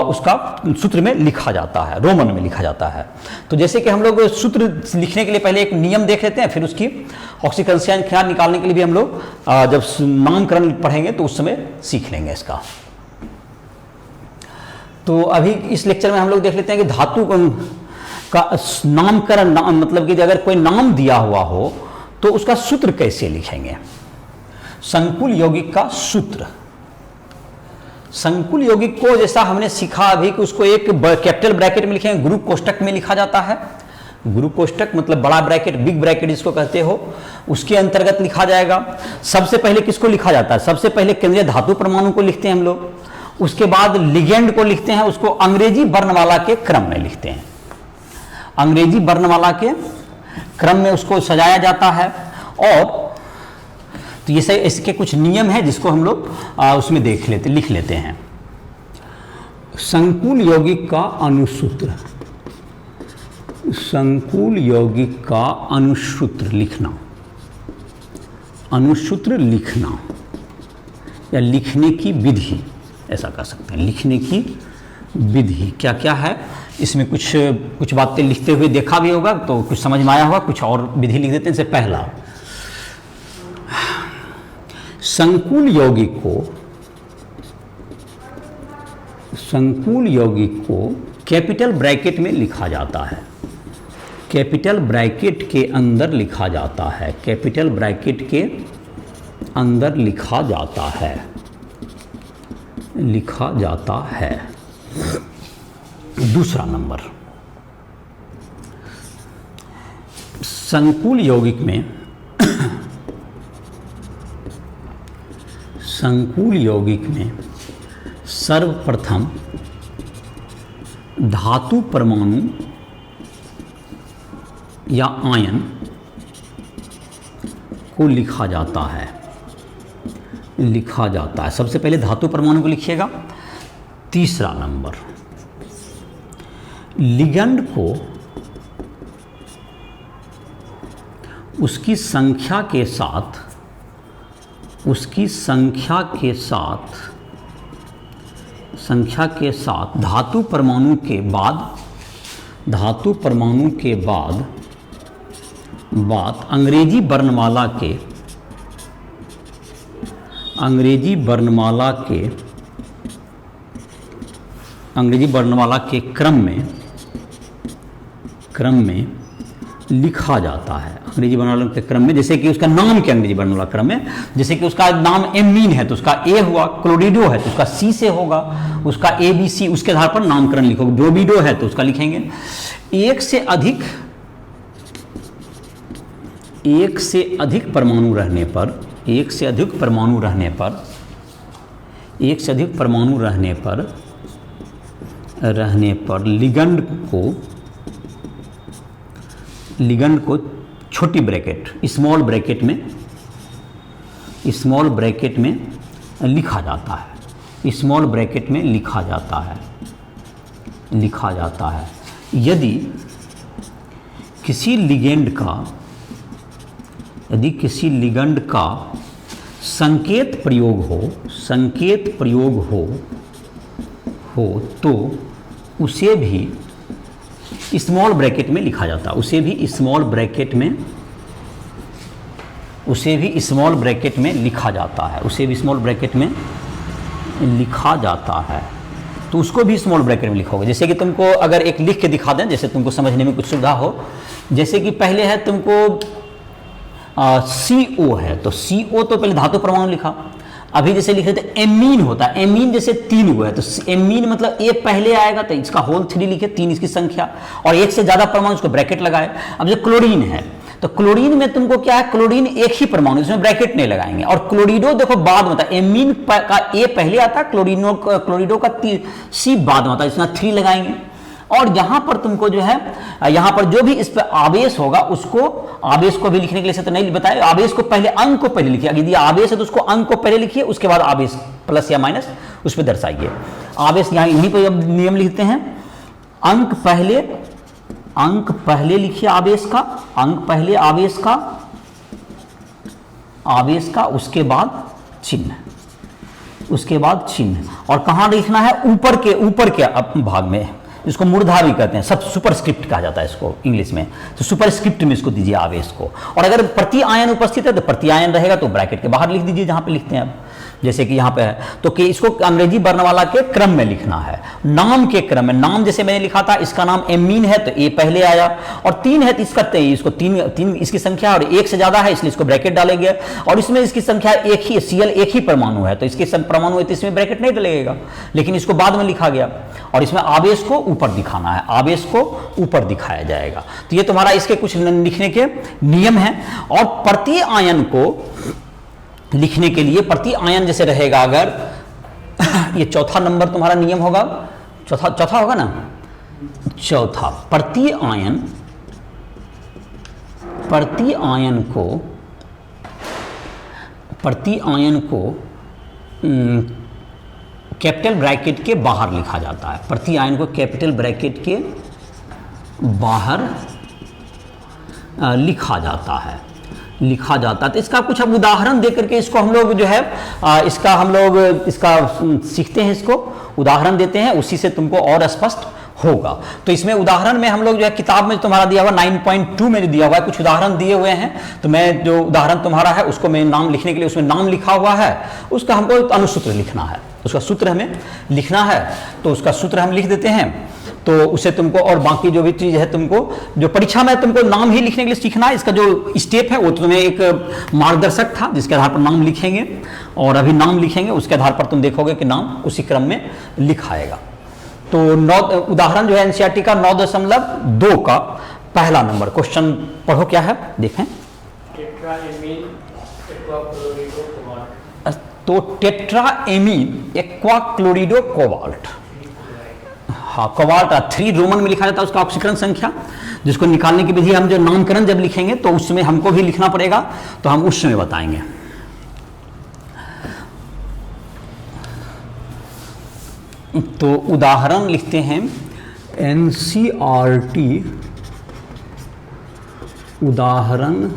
उसका सूत्र में लिखा जाता है, रोमन में लिखा जाता है। तो जैसे कि हम लोग सूत्र लिखने के लिए पहले एक नियम देख लेते हैं, फिर उसकी ऑक्सीकरण संख्या निकालने के लिए भी हम लोग जब नामकरण पढ़ेंगे तो उस समय सीख लेंगे इसका। तो अभी इस लेक्चर में हम लोग देख लेते हैं कि धातु का नामकरण, मतलब कि अगर कोई नाम दिया हुआ हो तो उसका सूत्र कैसे लिखेंगे। संकुल यौगिक का सूत्र, संकुल यौगिक को जैसा हमने सीखा अभी कि उसको एक कैपिटल ब्रैकेट में लिखेंगे, गुरु कोष्टक में लिखा जाता है। गुरु कोष्टक मतलब बड़ा ब्रैकेट, बिग ब्रैकेट जिसको कहते हो, उसके अंतर्गत लिखा जाएगा। सबसे पहले किसको लिखा जाता है, सबसे पहले केंद्रीय धातु परमाणु को लिखते हैं हम लोग, उसके बाद लिगेंड को लिखते हैं, उसको अंग्रेजी वर्णमाला के क्रम में लिखते हैं, अंग्रेजी वर्णमाला के क्रम में उसको सजाया जाता है। और तो ये सब इसके कुछ नियम है जिसको हम लोग उसमें लिख लेते हैं। संकुल यौगिक का अनुसूत्र, संकुल यौगिक का अनुसूत्र लिखना या लिखने की विधि, ऐसा कर सकते हैं। लिखने की विधि क्या क्या है, इसमें कुछ बातें लिखते हुए देखा भी होगा तो कुछ समझ में आया होगा, कुछ और विधि लिख देते हैं। इससे पहला, संकुल यौगिक को कैपिटल ब्रैकेट में लिखा जाता है, कैपिटल ब्रैकेट के अंदर लिखा जाता है, कैपिटल ब्रैकेट के अंदर लिखा जाता है। दूसरा नंबर, संकुल यौगिक में सर्वप्रथम धातु परमाणु या आयन को लिखा जाता है, सबसे पहले धातु परमाणु को लिखिएगा। तीसरा नंबर, लिगेंड को उसकी संख्या के साथ धातु परमाणु के बाद अंग्रेजी वर्णमाला के क्रम में लिखा जाता है। अंग्रेजी वर्णमाला के क्रम में, जैसे कि उसका नाम के अंग्रेजी वर्णमाला क्रम में, जैसे कि उसका नाम एमीन है तो उसका ए हुआ, क्लोरिडो है तो उसका सी से होगा, उसका ABC, उसके आधार पर नामकरण लिखोगे। ब्रोमिडो है तो उसका लिखेंगे। एक से एक से अधिक परमाणु रहने पर, एक से अधिक परमाणु रहने पर, एक से अधिक परमाणु रहने पर लिगंड को छोटी ब्रैकेट, स्मॉल ब्रैकेट में लिखा जाता है, स्मॉल ब्रैकेट में लिखा जाता है। यदि किसी लिगेंड का संकेत प्रयोग हो तो उसे भी स्मॉल ब्रैकेट में लिखा जाता है, उसे भी स्मॉल ब्रैकेट में लिखा जाता है, तो उसको भी स्मॉल ब्रैकेट में लिखोगे। जैसे कि तुमको अगर एक लिख के दिखा दें, जैसे तुमको समझने में कुछ सुविधा हो, जैसे कि पहले है तुमको CO है, तो CO तो पहले धातु परमाणु लिखा। अभी जैसे लिख रहे थे एमीन होता है, एमीन जैसे 3 हुआ है, तो एमीन मतलब ए पहले आएगा तो इसका होल 3 लिखे, 3 इसकी संख्या, और एक से ज्यादा परमाणु उसको ब्रैकेट लगाए। अब जो क्लोरीन है, तो क्लोरीन में तुमको क्या है, क्लोरीन एक ही परमाणु, इसमें ब्रैकेट नहीं लगाएंगे। और क्लोरीडो देखो बाद में आता है, एमीन का ए पहले आता है, क्लोरीडो का C बाद में आता है, इसमें 3 लगाएंगे। और यहां पर तुमको जो है, यहां पर जो भी इस पर आवेश होगा उसको, आवेश को भी लिखने के लिए तो नहीं बताए, आवेश को पहले, अंक को पहले लिखिए। यदि आवेश है तो उसको अंक को पहले लिखिए, उसके बाद आवेश प्लस या माइनस उस पर दर्शाइए। आवेश यहीं पर अब नियम लिखते हैं, अंक पहले लिखिए आवेश का, अंक पहले आवेश का, उसके बाद चिन्ह, और कहां लिखना है, ऊपर के भाग में, इसको मूर्धावी कहते हैं, सब सुपरस्क्रिप्ट कहा जाता है इसको इंग्लिश में, तो सुपरस्क्रिप्ट में इसको दीजिए आवेश को। और अगर प्रति आयन उपस्थित है तो प्रति आयन रहेगा, तो ब्रैकेट के बाहर लिख दीजिए जहां पे लिखते हैं आप, जैसे कि यहाँ पे है, तो कि इसको अंग्रेजी वर्णमाला के क्रम में लिखना है, नाम के क्रम में। नाम जैसे मैंने लिखा था, इसका नाम एमीन है तो ए पहले आया, और 3 है तो इसको 3 इसकी संख्या, और 1 से ज्यादा है इसलिए इसको ब्रैकेट डालेंगे। और इसमें इसकी संख्या एक ही, Cl एक ही परमाणु है तो इसके परमाणु है तो इसमें ब्रैकेट नहीं डलेगा, लेकिन इसको बाद में लिखा गया। और इसमें आवेश को ऊपर दिखाना है, आवेश को ऊपर दिखाया जाएगा। तो ये तुम्हारा इसके कुछ लिखने के नियम हैं। और प्रति आयन को लिखने के लिए, प्रति आयन जैसे रहेगा, अगर ये चौथा नंबर तुम्हारा नियम होगा, चौथा होगा ना, चौथा, प्रति आयन को कैपिटल ब्रैकेट के बाहर लिखा जाता है, प्रति आयन को कैपिटल ब्रैकेट के बाहर लिखा जाता है। तो इसका कुछ अब उदाहरण दे करके इसको हम लोग जो है, इसका सीखते हैं, इसको उदाहरण देते हैं, उसी से तुमको और स्पष्ट होगा। तो इसमें उदाहरण में हम लोग जो है, किताब में तुम्हारा दिया हुआ 9.2 में दिया हुआ है, कुछ उदाहरण दिए हुए हैं, तो मैं जो उदाहरण तुम्हारा है उसको मैं नाम लिखने के लिए, उसमें नाम लिखा हुआ है, उसका हमको अनुसूत्र लिखना है, उसका सूत्र हमें लिखना है, तो उसका सूत्र हम लिख देते हैं। तो उसे तुमको, और बाकी जो भी चीज़ है तुमको, जो परीक्षा में तुमको नाम ही लिखने के लिए सीखना है, इसका जो स्टेप है वो तुम्हें एक मार्गदर्शक था जिसके आधार पर नाम लिखेंगे, और अभी नाम लिखेंगे उसके आधार पर तुम देखोगे कि नाम उसी क्रम में लिखाएगा। तो उदाहरण जो है एनसीईआरटी का 9.2 का पहला नंबर क्वेश्चन पढ़ो, क्या है देखें। तो टेट्राएमीन एक्वा क्लोरिडो कोबाल्ट, हाँ कोबाल्ट 3 रोमन में लिखा जाता है उसका ऑक्सीकरण संख्या, जिसको निकालने की विधि हम जो नामकरण जब लिखेंगे तो उसमें हमको भी लिखना पड़ेगा, तो हम उस समय बताएंगे। तो उदाहरण लिखते हैं एनसीईआरटी उदाहरण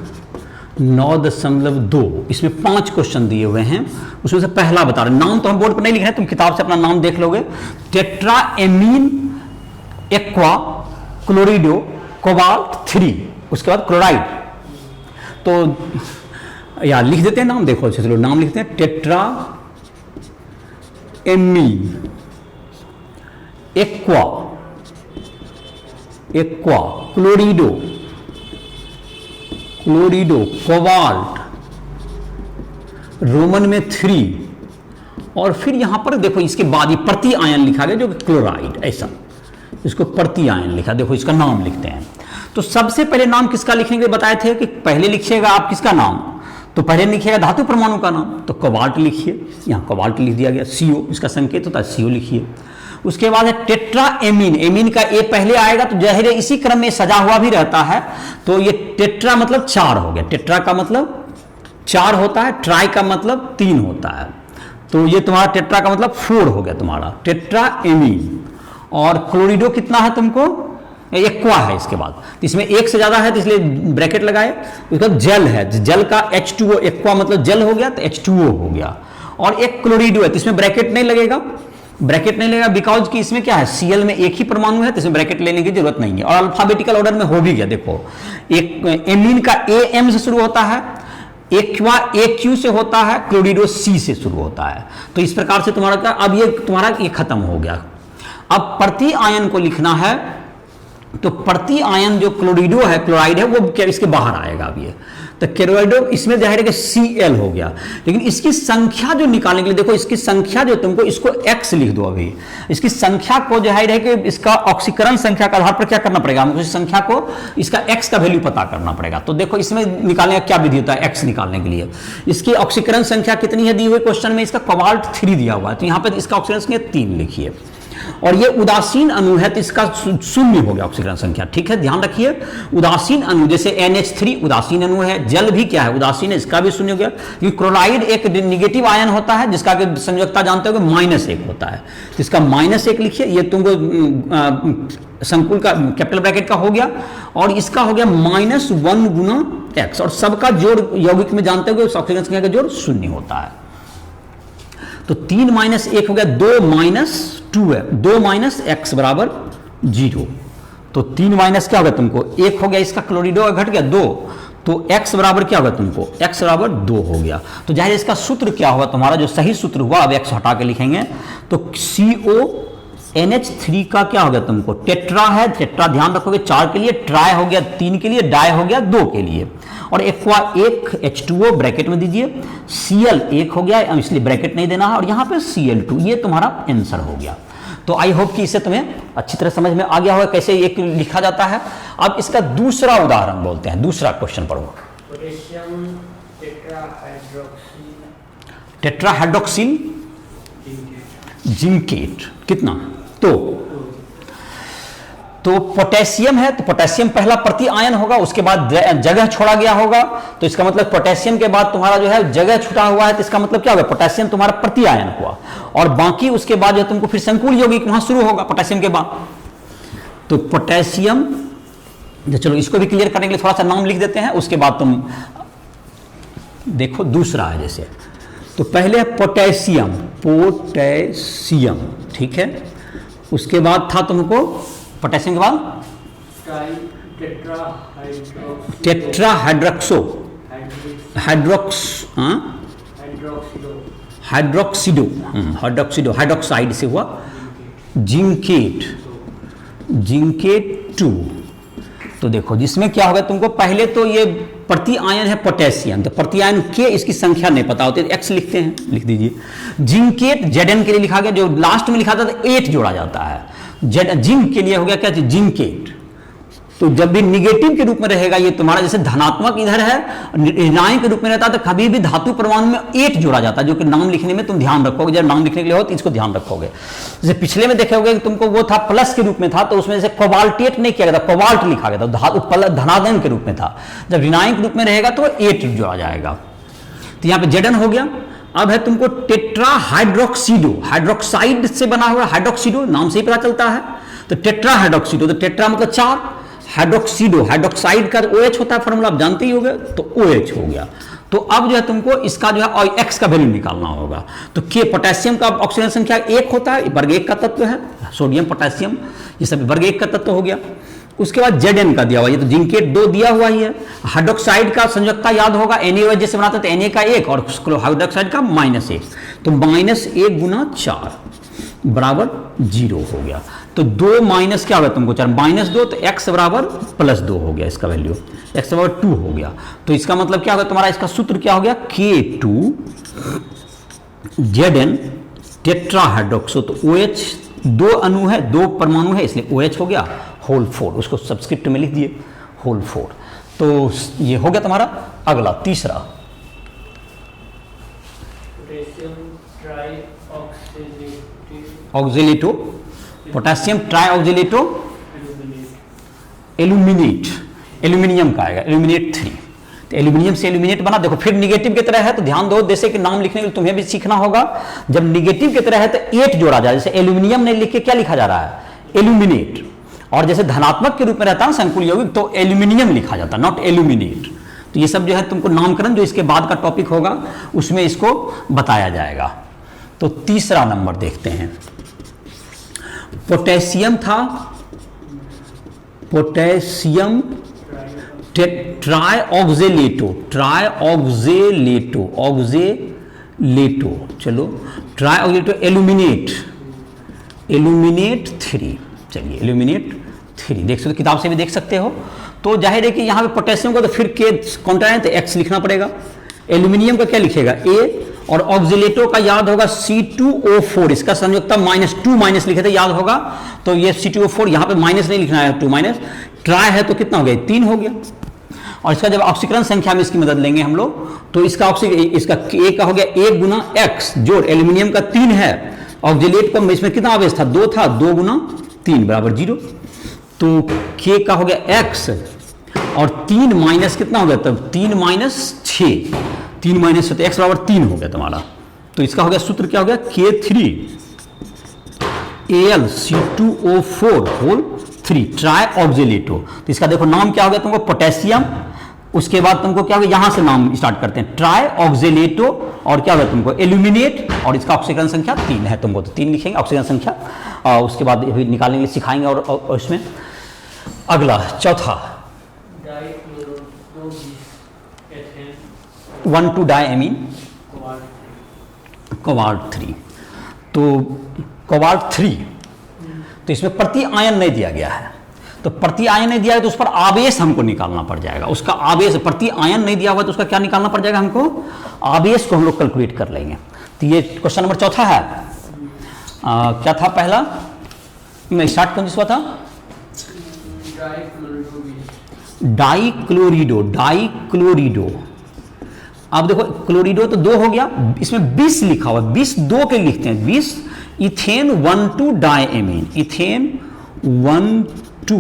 9.2, इसमें 5 क्वेश्चन दिए हुए हैं, उसमें से पहला बता रहे, नाम तो हम बोर्ड पर नहीं लिख रहे हैं, तुम किताब से अपना नाम देख लोगे। टेट्राएमीन एक्वा क्लोरिडो कोबाल्ट 3, उसके बाद क्लोराइड। तो यार लिख देते हैं नाम, देखो चलो नाम लिखते हैं, टेट्राएमीन एक्वा क्लोरिडो कोबाल्ट रोमन में 3, और फिर यहां पर देखो इसके बाद ये प्रति आयन लिखा गया जो क्लोराइड, ऐसा इसको प्रति आयन लिखा, देखो इसका नाम लिखते हैं। तो सबसे पहले नाम किसका लिखने के लिए बताए थे कि पहले लिखिएगा आप किसका नाम, तो पहले लिखिएगा धातु परमाणु का नाम, तो कोबाल्ट लिखिए, यहाँ कोबाल्ट लिख दिया गया, CO इसका संकेत होता है, CO लिखिए। उसके बाद है टेट्रा एमीन, एमीन का ए पहले आएगा तो जाहिर है इसी क्रम में सजा हुआ भी रहता है, तो ये टेट्रा मतलब 4 हो गया, टेट्रा का मतलब 4 होता है, ट्राई का मतलब 3 होता है, तो ये तुम्हारा टेट्रा का मतलब 4 हो गया तुम्हारा टेट्रा एमीन। और क्लोरिडो कितना है तुमको, एक्वा है इसके बाद, तो इसमें एक से ज्यादा है तो इसलिए ब्रैकेट लगाए। उसके बाद जेल है, जेल का H2O, एक्वा मतलब जेल हो गया तो H2O हो गया। और एक क्लोरिडो है तो इसमें ब्रैकेट नहीं लगेगा, ब्रैकेट नहीं लगेगा बिकॉज कि इसमें क्या है, Cl में एक ही परमाणु है तो इसमें ब्रैकेट लेने की जरूरत नहीं है। और अल्फाबेटिकल ऑर्डर में हो भी गया, देखो एक एमीन का AM से शुरू होता है, एक्वा AQ से होता है, क्लोरिडो C से शुरू होता है। तो इस प्रकार से तुम्हारा क्या, अब ये तुम्हारा ये खत्म हो गया। अब प्रति आयन को लिखना है, तो प्रति आयन जो क्लोरिडो है, क्लोराइड है, वो क्या इसके बाहर आएगा अब ये, तो क्लोराइडो इसमें जाहिर है कि Cl हो गया। लेकिन इसकी संख्या जो निकालने के लिए देखो, इसकी संख्या जो तुमको, इसको X लिख दो अभी, इसकी संख्या को जाहिर है कि इसका ऑक्सीकरण संख्या के आधार पर क्या करना पड़ेगा हमको, इस संख्या को इसका X का वैल्यू पता करना पड़ेगा। तो देखो इसमें निकालने का क्या विधि होता है, X निकालने के लिए इसकी ऑक्सीकरण संख्या कितनी है दी हुई क्वेश्चन में, इसका कोबाल्ट 3 दिया हुआ है, तो यहाँ पर इसका ऑक्सीकरण संख्या 3 लिखिए। और ये उदासीन अणु है तो इसका 0 हो गया ऑक्सीकरण संख्या, ठीक है, ध्यान रखिए। उदासीन अणु जैसे NH3 उदासीन अणु है, जल भी क्या है उदासीन है, इसका भी 0 हो गया। क्योंकि क्लोराइड एक निगेटिव आयन होता है जिसका संयोजकता जानते हो -1 होता है, तो इसका -1 लिखिए। ये तुमको संकुल का कैपिटल ब्रैकेट का हो गया, और इसका हो गया -1 गुना X, और सबका जोड़ यौगिक में जानते हो ऑक्सीजन संख्या का जोड़ 0 होता है। तो 3 - 1 हो गया, 2 - 2 है, 2 - X बराबर 0, तो 3 माइनस क्या होगा तुमको 1 हो गया, इसका क्लोरिडो घट गया 2, तो X बराबर क्या होगा तुमको, X बराबर 2 हो गया। तो जाहिर इसका सूत्र क्या होगा तुम्हारा, जो सही सूत्र हुआ, अब X हटा के लिखेंगे, तो CONH3 का क्या हो गया तुमको, टेट्रा है, टेट्रा ध्यान रखोगे 4 के लिए, ट्राई हो गया 3 के लिए, डाई हो गया 2 के लिए, और एक्वा 1 H2O ब्रैकेट में दीजिए, Cl 1 हो गया इसलिए ब्रैकेट नहीं देना है, और यहां पे Cl2, ये तुम्हारा आंसर हो गया। तो आई होप कि इससे तुम्हें अच्छी तरह समझ में आ गया होगा कैसे एक लिखा जाता है। अब इसका दूसरा उदाहरण बोलते हैं, दूसरा क्वेश्चन पढ़ो। पोटेशियम टेट्राहाइड्रोक्सिल जिंकेट कितना, तो पोटेशियम है, तो पोटेशियम पहला प्रति आयन होगा, उसके बाद जगह छोड़ा गया होगा, तो इसका मतलब पोटेशियम के बाद तुम्हारा जो है जगह छूटा हुआ है, तो इसका मतलब क्या होगा, पोटेशियम तुम्हारा प्रति आयन हुआ, और बाकी उसके बाद जो तुमको फिर संकुल यौगिक वहां शुरू होगा पोटेशियम के बाद। तो पोटेशियम, चलो इसको भी क्लियर करने के लिए थोड़ा सा नाम लिख देते हैं, उसके बाद तुम देखो दूसरा है जैसे, तो पहले पोटेशियम, ठीक है, उसके बाद था तुमको पोटेशियम के बाद टेट्राहाइड्रोक्सो हाइड्रोक्साइड से हुआ जिंकेट 2। तो देखो जिसमें क्या होगा तुमको, पहले तो ये प्रति आयन है पोटेशियम, तो प्रति आयन के इसकी संख्या नहीं पता होती, X लिखते हैं, लिख दीजिए। जिंकेट Zn के लिए लिखा गया, जो लास्ट में लिखा था तो 8 जोड़ा जाता है, जिंक के लिए हो गया क्या, जिंकेट। तो जब भी निगेटिव के रूप में रहेगा ये तुम्हारा, जैसे धनात्मक इधर है, ऋणात्मक के रूप में रहता है, तो कभी भी धातु परमाणु में 8 जोड़ा जाता है, जो कि नाम लिखने में तुम ध्यान रखोगे, जब नाम लिखने के लिए हो तो इसको ध्यान रखोगे। जैसे पिछले में देखोगे कि तुमको वो था प्लस के रूप में था, तो उसमें जैसे कोबाल्टेट नहीं किया गया था, कोबाल्ट लिखा गया था, धातु धनात्मक के रूप में था, जब ऋणात्मक के रूप में रहेगा तो 8 जोड़ा जाएगा। तो यहाँ पे Zn हो गया। अब है तुमको टेट्राहाइड्रोक्सिडो, हाइड्रोक्साइड से बना हुआ हाइड्रोक्सिडो, नाम से ही पता चलता है, तो टेट्राहाइड्रोक्सिडो, तो टेट्रा मतलब 4, हाइड्रोक्सिडो, हाइड्रोक्साइड का OH होता है फॉर्मूला आप जानते ही होंगे, तो OH हो गया। तो अब जो है तुमको इसका जो है और X का वैल्यू निकालना होगा। तो के पोटेशियम का ऑक्सीजन संख्या 1 होता है, वर्ग 1 का तत्व है, सोडियम पोटेशियम ये सब वर्ग 1 का तत्व हो गया। उसके बाद Zn का दिया हुआ, ये तो जिंकेट 2 दिया हुआ ही है। हाइड्रोक्साइड का संयोजकता याद होगा, Na जैसे बनाते तो Na का 1 और हाइड्रोक्साइड का -1, तो -1 गुना 4 बराबर 0 हो गया। तो 2 माइनस क्या होगा तुमको 4, -2, तो X बराबर +2 हो गया, इसका वैल्यू X बराबर 2 हो गया। तो इसका मतलब क्या होगा तुम्हारा, इसका सूत्र क्या हो गया, K2 Zn टेट्राहाइड्रोक्सो, तो OH 2 अणु है, 2 परमाणु है, इसलिए OH हो गया होल 4, उसको सब्सक्रिप्ट में लिख दिए। होल 4। तो ये हो गया तुम्हारा। अगला तीसरा, oxalato, potassium try oxalato aluminate, aluminium का आएगा एल्यूमिनेट 3। तो एल्यूमिनियम से एल्यूमिनेट बना, देखो फिर निगेटिव की तरह है तो ध्यान दो, जैसे कि नाम लिखने के लिए तुम्हें भी सीखना होगा, जब निगेटिव की तरह है तो 8 जोड़ा जाए, जैसे एल्यूमिनियम नहीं लिख के क्या लिखा जा रहा है, एल्यूमिनेट। और जैसे धनात्मक के रूप में रहता है संकुल यौगिक तो एल्यूमिनियम लिखा जाता है, नॉट एल्यूमिनेट। तो ये सब जो है तुमको नामकरण जो इसके बाद का टॉपिक होगा उसमें इसको बताया जाएगा। तो तीसरा नंबर देखते हैं, पोटेशियम था, potassium try oxalato, try oxalato, oxalato, चलो ट्राई ऑक्जेलेटो एल्यूमिनेट, एल्यूमिनेट 3। चलिए एल्यूमिनेट 3 देख सकते हो, किताब से भी देख सकते हो। तो जाहिर है कि यहाँ पे पोटेशियम को तो फिर के काउंटर है तो एक्स लिखना पड़ेगा, एल्यूमिनियम का क्या लिखेगा ए, और ऑक्जेलेटो का याद होगा C2O4, इसका संयोजकता -2 माइनस लिखे थे याद होगा, तो ये C2O4 यहाँ पे माइनस नहीं लिखना है, 2 माइनस, ट्राई है तो कितना हो गया 3 हो गया। और इसका जब ऑक्सीकरण संख्या में इसकी मदद लेंगे हम लोग तो इसका इसका ए का हो गया 1 गुना एक्स जोड़ एल्यूमिनियम का 3 है, ऑक्जेलेट को इसमें कितना आवेश था 2 था, 2 गुना 3 बराबर 0। तो के का हो गया एक्स और 3 माइनस कितना हो गया तब 3 माइनस 6, 3 माइनस 6 एक्स बराबर 3 हो गया तुम्हारा। तो इसका हो गया सूत्र क्या हो गया K3 AlC2O4 whole 3 try oxalato. तो इसका देखो नाम क्या हो गया तुमको पोटेशियम, उसके बाद तुमको क्या हो गया यहां से नाम स्टार्ट करते हैं ट्राई ऑक्जेलेटो, और क्या हो गया तुमको एल्यूमिनेट, और इसका ऑक्सीकरण संख्या 3 है, तुमको तो 3 लिखेंगे ऑक्सीकरण संख्या, और उसके बाद निकालने के लिए सिखाएंगे। और इसमें अगला चौथा 1,2-डायएमीन कोबाल्ट 3। तो कोबाल्ट 3 तो इसमें प्रति आयन नहीं दिया गया है, तो प्रति आयन नहीं दिया है तो उस पर आवेश हमको निकालना पड़ जाएगा, उसका आवेश, प्रति आयन नहीं दिया हुआ तो उसका क्या निकालना पड़ जाएगा हमको, आवेश को हम लोग कैलकुलेट कर लेंगे। तो ये क्वेश्चन नंबर चौथा है। क्या था पहला, मैं स्टार्ट कौन जिसका था, डाइक्लोरिडो, डाइक्लोरिडो। अब देखो क्लोरिडो तो 2 हो गया, इसमें 20 लिखा हुआ, 20 2 के लिखते हैं, 20 इथेन 1,2-डायएमीन, इथेन 1,2-डायएमीन,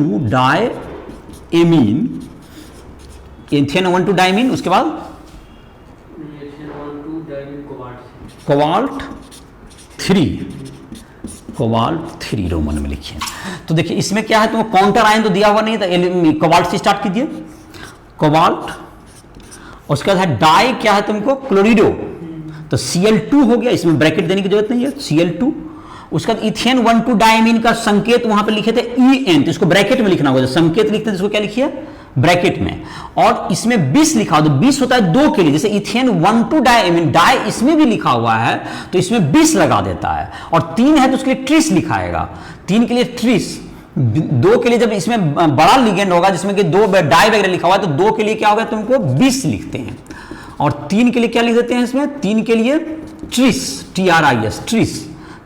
इथेन 1,2-डायमीन, उसके बाद कोबाल्ट 3, कोबाल्ट 3 रोमन में लिखिए। तो देखिए इसमें क्या है, तुमको काउंटर आयन तो दिया हुआ नहीं था, कोबाल्ट से स्टार्ट कीजिए, कोबाल्ट, उसके बाद है डाई क्या है तुमको क्लोरिडो, तो Cl2 हो गया, इसमें ब्रैकेट देने की जरूरत नहीं है, Cl2। उसके बाद इथेन 1,2-डायमीन का संकेत वहां पे लिखे थे En, तो इसको ब्रैकेट में लिखना होगा, संकेत लिखते हैं इसको क्या लिखिए ब्रैकेट में, और इसमें 20 लिखा हो, तो 20 होता है 2 के लिए, जैसे इथेन 1,2-डायएमीन, डाई इसमें भी लिखा हुआ है तो इसमें 20 लगा देता है, और 3 है तो उसके लिए ट्रिस लिखाएगा, 3 के लिए ट्रिस, 2 के लिए जब इसमें बड़ा लिगेंड होगा जिसमें कि 2 डाई वगैरह लिखा हुआ है तो 2 के लिए क्या होगा तुमको 20 लिखते हैं, और 3 के लिए क्या लिख देते हैं इसमें, 3 के लिए ट्रिस, TRIS ट्रिस,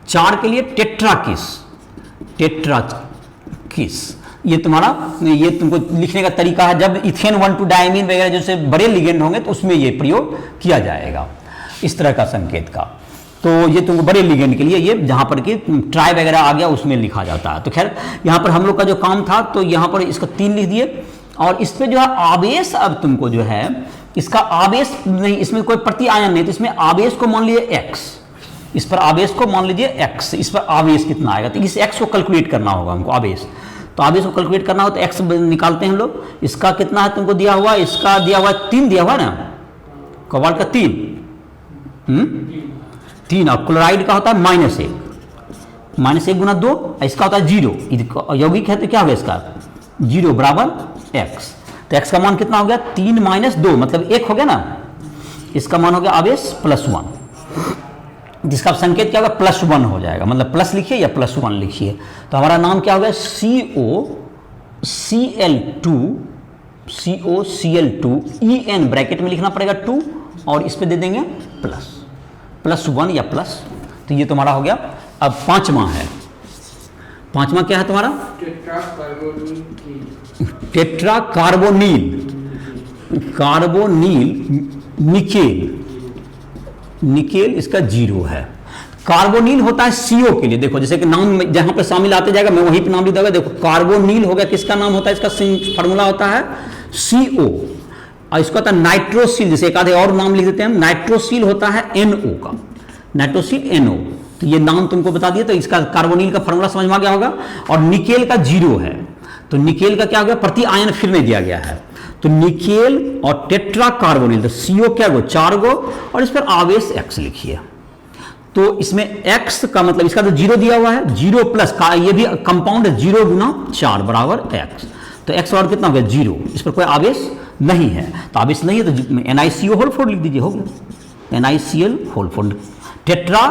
4 के लिए टेट्राकिस, टेट्राकिस। ये तुम्हारा, ये तुमको लिखने का तरीका है, जब इथेन 1,2-डायमीन वगैरह जैसे बड़े लिगेंड होंगे तो उसमें ये प्रयोग किया जाएगा, इस तरह का संकेत का। तो ये तुमको बड़े लिगेंड के लिए ये जहां पर कि ट्राई वगैरह आ गया उसमें लिखा जाता है। तो खैर यहाँ पर हम लोग का जो काम था तो यहाँ पर इसको 3 लिख दिए, और इस पर जो है आवेश, अब तुमको जो है इसका आवेश नहीं, इसमें कोई प्रति आयन नहीं, तो इसमें आवेश को मान लीजिए x, इस पर आवेश को मान लीजिए x, इस पर आवेश कितना आएगा, तो इस x को कैलकुलेट करना होगा हमको, आवेश, तो आवेश को कैलकुलेट करना हो तो x निकालते हैं हम लोग, इसका कितना है तुमको दिया हुआ, इसका दिया हुआ 3 दिया हुआ ना, कोबाल्ट का 3, 3, और क्लोराइड का होता है -1 गुना 2, इसका होता है 0, यौगिक है तो क्या होगा इसका 0 बराबर x, तो x का मान कितना हो गया 3 माइनस 2 मतलब 1 हो गया ना, इसका मान हो गया आवेश +1, जिसका संकेत क्या होगा +1 हो जाएगा, मतलब प्लस लिखिए या +1 लिखिए। तो हमारा नाम क्या हो गया COCl2 En ब्रैकेट में लिखना पड़ेगा 2, और इस पे दे देंगे +1 या प्लस, तो ये तुम्हारा हो गया। अब 5वां है 5वां क्या है तुम्हारा? टेट्रा कार्बोनिल निकेल, निकेल इसका 0 है। कार्बोनिल होता है CO के लिए, देखो जैसे कि नाम जहां पे शामिल आते जाएगा मैं वहीं पे नाम लिख दूंगा। देखो कार्बोनिल हो गया, किसका नाम होता है? इसका फार्मूला होता है CO, और इसका होता है नाइट्रोसिल, जैसे एक आधे और नाम लिख देते हैं, नाइट्रोसिल होता है NO का, नाइट्रोसिल NO। तो ये नाम तुमको बता दिए, तो इसका कार्बोनिल का फार्मूला समझ में आ गया होगा। और निकेल का 0 है, तो निकेल का क्या हो गया? प्रति आयन फिर नहीं दिया गया है, तो निकेल और टेट्रा कार्बोनिल, तो CO क्या गो? 4 गो, और इस पर आवेश X लिखिए। तो इसमें X का मतलब, इसका तो 0 दिया हुआ है, 0 प्लस का ये भी कंपाउंड है, 0 गुना 4 बराबर X, तो X और कितना हो गया? 0। इस पर कोई आवेश नहीं है, तो आवेश नहीं है तो NiCO होल 4 लिख दीजिए, हो गया NiCl होल 4। टेट्रा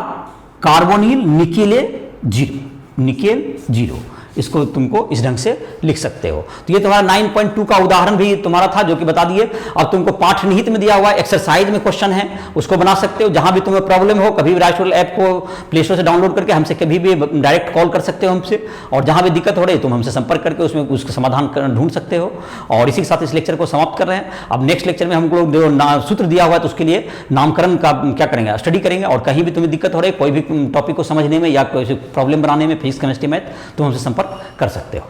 कार्बोनिल निकेले 0, निकेल 0, इसको तुमको इस ढंग से लिख सकते हो। तो ये तुम्हारा 9.2 का उदाहरण भी तुम्हारा था जो कि बता दिए। अब तुमको पाठ निहित में दिया हुआ एक्सरसाइज में क्वेश्चन है, उसको बना सकते हो। जहां भी तुम्हें प्रॉब्लम हो, कभी भी राइटफुल ऐप को प्ले स्टोर से डाउनलोड करके हमसे कभी भी डायरेक्ट कॉल कर सकते हो हमसे, और जहां भी दिक्कत हो रही है तुम हमसे संपर्क करके उसमें उसका समाधान ढूंढ सकते हो। और इसी के साथ इस लेक्चर को समाप्त कर रहे हैं। अब नेक्स्ट लेक्चर में हम लोग जो सूत्र दिया हुआ है तो उसके लिए नामकरण का क्या करेंगे? स्टडी करेंगे। और कहीं भी तुम्हें दिक्कत हो रही है कोई भी टॉपिक को समझने में या कोई प्रॉब्लम बनाने में, फिजिक्स केमिस्ट्री मैथ, तो हमसे संपर्क कर सकते हो।